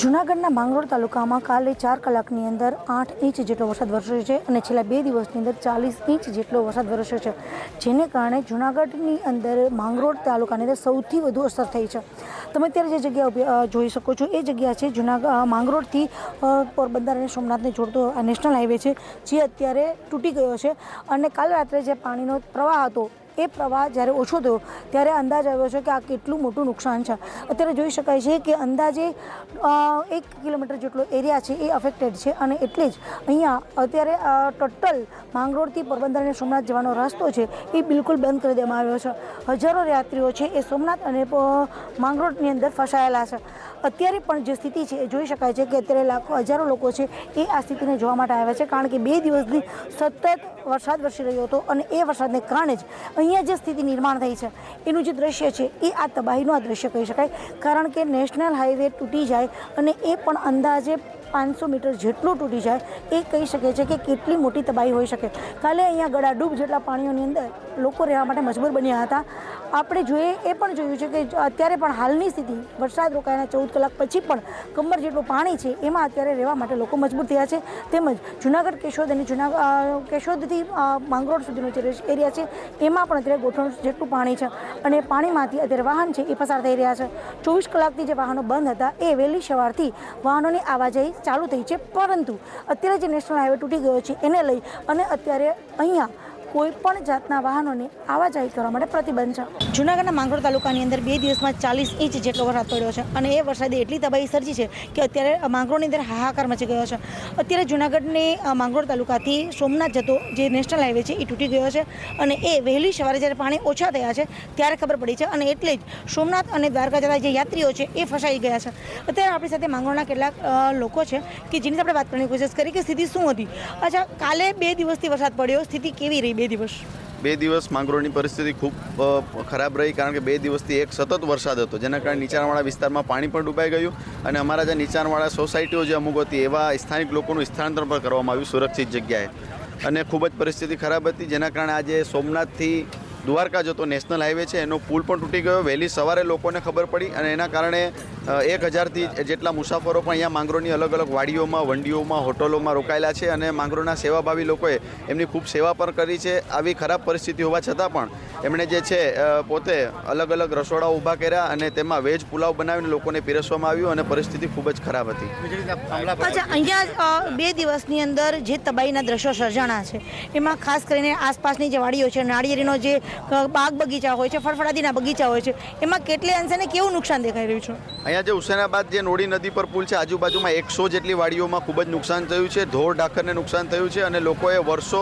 જૂનાગઢના માંગરોળ તાલુકામાં કાલે 4 કલાકની અંદર 8 ઇંચ જેટલો વરસાદ વરસ્યો છે અને છેલ્લા 2 દિવસની અંદર 40 ઇંચ જેટલો વરસાદ વરસ્યો છે, જેને કારણે જૂનાગઢની અંદર માંગરોળ તાલુકાની અંદર સૌથી વધુ અસર થઈ છે। તમે અત્યારે જે જગ્યા જોઈ શકો છો એ જગ્યા છે માંગરોળથી પોરબંદર અને સોમનાથને જોડતો નેશનલ હાઈવે છે, જે અત્યારે તૂટી ગયો છે અને કાલે રાત્રે જે પાણીનો પ્રવાહ હતો એ પ્રવાહ જ્યારે ઓછો થયો ત્યારે અંદાજ આવ્યો છે કે આ કેટલું મોટું નુકસાન છે। અત્યારે જોઈ શકાય છે કે અંદાજે 1 કિલોમીટર જેટલો એરિયા છે એ અફેક્ટેડ છે અને એટલે જ અહીંયા અત્યારે ટોટલ માંગરોળથી પોરબંદર અને સોમનાથ જવાનો રસ્તો છે એ બિલકુલ બંધ કરી દેવામાં આવ્યો છે। હજારો યાત્રીઓ છે એ સોમનાથ અને માંગરોળની અંદર ફસાયેલા છે। અત્યારે પણ જે સ્થિતિ છે એ જોઈ શકાય છે કે અત્યારે હજારો લોકો છે એ આ સ્થિતિને જોવા માટે આવ્યા છે, કારણ કે 2 દિવસથી સતત વરસાદ વરસી રહ્યો હતો અને એ વરસાદને કારણે જ અહીંયા જે સ્થિતિ નિર્માણ થઈ છે એનું જે દ્રશ્ય છે એ આ તબાહીનું આ દ્રશ્ય કહી શકાય, કારણ કે નેશનલ હાઈવે તૂટી જાય અને એ પણ અંદાજે 500 મીટર જેટલું તૂટી જાય એ કહી શકે છે કે કેટલી મોટી તબાહી હોઈ શકે। કાલે અહીંયા ગળાડૂબ જેટલા પાણીઓની અંદર લોકો રહેવા માટે મજબૂર બન્યા હતા। આપણે જોઈએ એ પણ જોયું છે કે અત્યારે પણ હાલની સ્થિતિ વરસાદ રોકાયાના 14 કલાક પછી પણ કમર જેટલું પાણી છે એમાં અત્યારે રહેવા માટે લોકો મજબૂર થયા છે। તેમજ જૂનાગઢ કેશોદ અને કેશોદથી માંગરોળ સુધીનો જે એરિયા છે એમાં પણ અત્યારે ગોઠણ જેટલું પાણી છે અને પાણીમાંથી અત્યારે વાહન છે એ પસાર થઈ રહ્યા છે। 24 કલાકથી જે વાહનો બંધ હતા એ વહેલી સવારથી વાહનોની આવાજાઈ ચાલુ થઈ છે, પરંતુ અત્યારે જે નેશનલ હાઈવે તૂટી ગયો છે એને લઈ અને અત્યારે અહીંયા કોઈ પણ જાતના વાહનોને આવાજાઈ કરવા માટે પ્રતિબંધ છે। જૂનાગઢના માંગરોળ તાલુકાની અંદર 2 દિવસમાં 40 ઇંચ જેટલો વરસાદ પડ્યો છે અને એ વરસાદે એટલી તબાહી સર્જી છે કે અત્યારે માંગરોળની અંદર હાહાકાર મચી ગયો છે। અત્યારે જૂનાગઢની માંગરોળ તાલુકાથી સોમનાથ જતો જે નેશનલ હાઈવે છે એ તૂટી ગયો છે અને એ વહેલી સવારે જ્યારે પાણી ઓછા થયા છે ત્યારે ખબર પડી છે અને એટલે જ સોમનાથ અને દ્વારકા જતા જે યાત્રીઓ છે એ ફસાઈ ગયા છે। અત્યારે આપણી સાથે માંગરોળના કેટલાક લોકો છે કે જેની આપણે વાત કરવાની કોશિશ કરી કે સ્થિતિ શું હતી। અચ્છા, કાલે 2 દિવસથી વરસાદ પડ્યો, સ્થિતિ કેવી રહી? 2 દિવસ માંગરોળની પરિસ્થિતિ ખૂબ ખરાબ રહી, કારણ કે 2 દિવસથી એક સતત વરસાદ હતો, જેના કારણે નીચાણવાળા વિસ્તારમાં પાણી પણ ડૂબાઈ ગયું અને અમારા જે નીચાણવાળા સોસાયટીઓ જે અમુક હતી એવા સ્થાનિક લોકોનું સ્થળાંતર પણ કરવામાં આવ્યું સુરક્ષિત જગ્યાએ અને ખૂબ જ પરિસ્થિતિ ખરાબ હતી, જેના કારણે આજે સોમનાથથી દ્વારકા જતો નેશનલ હાઈવે છે એનો પુલ પણ તૂટી ગયો। વહેલી સવારે લોકોને ખબર પડી અને એના કારણે 1000થી જેટલા મુસાફરો પણ અહીંયા માંગરોળની અલગ અલગ વાડીઓમાં, વંડીઓમાં, હોટલોમાં રોકાયેલા છે અને માંગરોળના સેવાભાવી લોકોએ એમની ખૂબ સેવા પણ કરી છે। આવી ખરાબ પરિસ્થિતિ હોવા છતાં પણ એમણે જે છે પોતે અલગ અલગ રસોડાઓ ઊભા કર્યા અને તેમાં વેજ પુલાવ બનાવીને લોકોને પીરસવામાં આવ્યું અને પરિસ્થિતિ ખૂબ જ ખરાબ હતી। અચ્છા, અહીંયા 2 દિવસની અંદર જે તબાહીના દ્રશ્યો સર્જાણા છે એમાં ખાસ કરીને આસપાસની જે વાડીઓ છે, નાળિયેરીનો જે બાગ બગીચા હોય છે, ફળફળાદીના બગીચા હોય છે, એમાં કેટલે અંશે ને કેવું નુકસાન દેખાઈ રહ્યું છે? અહીંયા જે હુસેનાબાદ જે નોડી નદી પર પુલ છે આજુબાજુમાં 100 જેટલી વાડીઓમાં ખૂબ જ નુકસાન થયું છે, ઢોર ઢાખરને નુકસાન થયું છે અને લોકોએ વર્ષો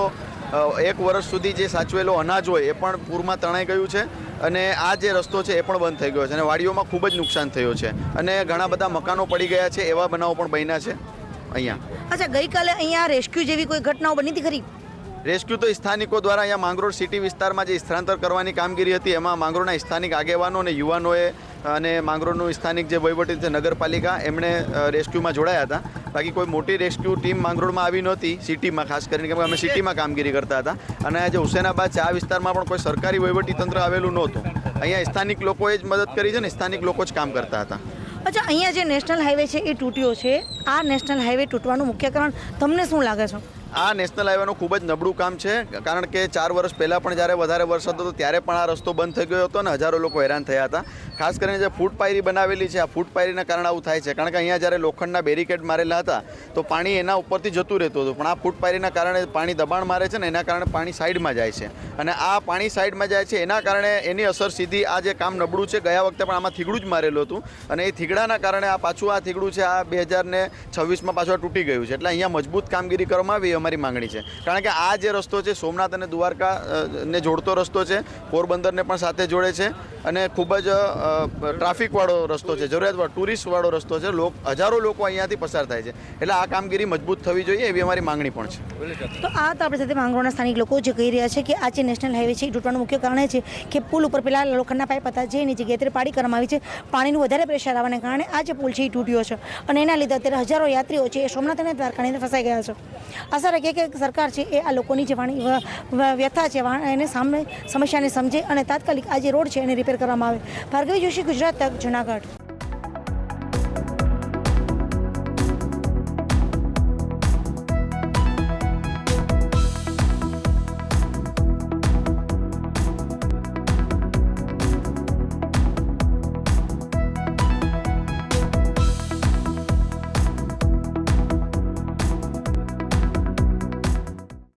1 વર્ષ સુધી જે સાચવેલો અનાજ હોય એ પણ પૂરમાં તણાઈ ગયું છે અને આ જે રસ્તો છે એ પણ બંધ થઈ ગયો છે અને વાડીઓમાં ખૂબ જ નુકસાન થયું છે અને ઘણા બધા મકાનો પડી ગયા છે, એવા બનાવો પણ બન્યા છે અહીંયા। અચ્છા, ગઈકાલે અહીંયા રેસ્ક્યુ જેવી કોઈ ઘટનાઓ બની હતી ખરી? રેસ્ક્યુ તો સ્થાનિકો દ્વારા અહીંયા માંગરોળ સિટી વિસ્તારમાં જે સ્થળાંતર કરવાની કામગીરી હતી એમાં માંગરોળના સ્થાનિક આગેવાનો અને યુવાનોએ અને માંગરોળનું સ્થાનિક જે વહીવટી છે નગરપાલિકા એમણે રેસ્ક્યુમાં જોડાયા હતા। બાકી કોઈ મોટી રેસ્ક્યુ ટીમ માંગરોળમાં આવી નહોતી સિટીમાં, ખાસ કરીને કેમ કે અમે સિટીમાં કામગીરી કરતા હતા અને આજે હુસેનાબાદ છે આ વિસ્તારમાં પણ કોઈ સરકારી વહીવટી તંત્ર આવેલું નહોતું, અહીંયા સ્થાનિક લોકોએ જ મદદ કરી છે ને સ્થાનિક લોકો જ કામ કરતા હતા। અચ્છા, અહીંયા જે નેશનલ હાઈવે છે એ તૂટ્યો છે, આ નેશનલ હાઈવે તૂટવાનું મુખ્ય કારણ તમને શું લાગે છે? આ નેશનલ હાઈવેનું ખૂબ જ નબળું કામ છે, કારણ કે 4 વર્ષ પહેલાં પણ જ્યારે વધારે વરસાદ હતો ત્યારે પણ આ રસ્તો બંધ થઈ ગયો હતો અને હજારો લોકો હેરાન થયા હતા। ખાસ કરીને જે ફૂટ પાયરી બનાવેલી છે આ ફૂટ પાયરીના કારણે આવું થાય છે, કારણ કે અહીંયા જ્યારે લોખંડના બેરિકેડ મારેલા હતા તો પાણી એના ઉપરથી જતું રહેતું હતું, પણ આ ફૂટ પાયરીના કારણે પાણી દબાણ મારે છે ને એના કારણે પાણી સાઈડમાં જાય છે અને આ પાણી સાઈડમાં જાય છે એના કારણે એની અસર સીધી આ જે કામ નબળું છે, ગયા વખતે પણ આમાં થીગડું જ મારેલું હતું અને એ થીગડાના કારણે આ પાછું આ થીગડું છે આ 2026માં પાછું તૂટી ગયું છે, એટલે અહીંયા મજબૂત કામગીરી કરવામાં આવી અમારી માંગણી છે। કારણ કે આ જે રસ્તો છે સોમનાથ અને દ્વારકા ને જોડતો રસ્તો છે, પોરબંદરને પણ સાથે જોડે છે અને ખૂબ જ ટ્રાફિકવાળો રસ્તો છે, જરૂરિયાતવાળો ટુરિસ્ટવાળો રસ્તો છે, હજારો લોકો અહીંયાથી પસાર થાય છે, એટલે આ કામગીરી મજબૂત થવી જોઈએ એવી અમારી માંગણી પણ છે। તો આ તો આપણી સાથે માંગરોળના સ્થાનિક લોકો જે કહી રહ્યા છે કે આ જે નેશનલ હાઈવે છે એ તૂટવાનું મુખ્ય કારણ છે કે પુલ ઉપર પેલા લોખંડના પાઇપ હતા જે એની જગ્યાએ અત્યારે પાડી કરવામાં આવી છે, પાણીનું વધારે પ્રેશર આવવાને કારણે આ જે પુલ છે એ તૂટ્યો છે અને એના લીધે અત્યારે હજારો યાત્રીઓ છે એ સોમનાથ અને દ્વારકાની અંદર ફસાઈ ગયા છે। આશા રાખીએ કે સરકાર છે એ આ લોકોની જે વ્યથા છે એને સામે સમસ્યાને સમજે અને તાત્કાલિક આ જે રોડ છે એને રિપેર કરવામાં આવે। ભાર્ગવી જોશી, ગુજરાત તક, જૂનાગઢ।